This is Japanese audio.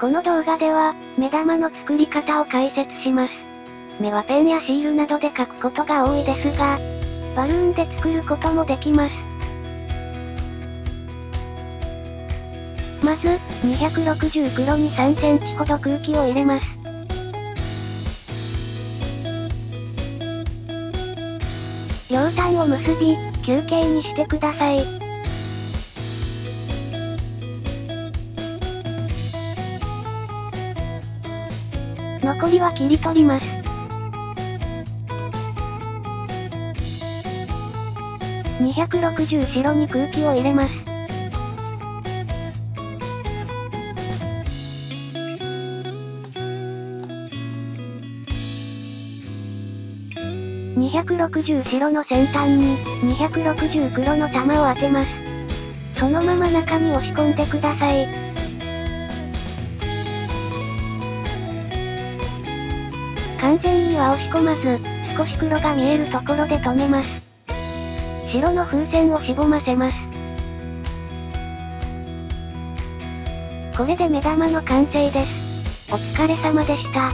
この動画では、目玉の作り方を解説します。目はペンやシールなどで描くことが多いですが、バルーンで作ることもできます。まず、260袋に3センチほど空気を入れます。両端を結び、球形にしてください。残りは切り取ります。260袋に空気を入れます。260袋の先端に、260袋の玉を当てます。そのまま中に押し込んでください。完全には押し込まず、少し黒が見えるところで止めます。白の風船をしぼませます。これで目玉の完成です。お疲れ様でした。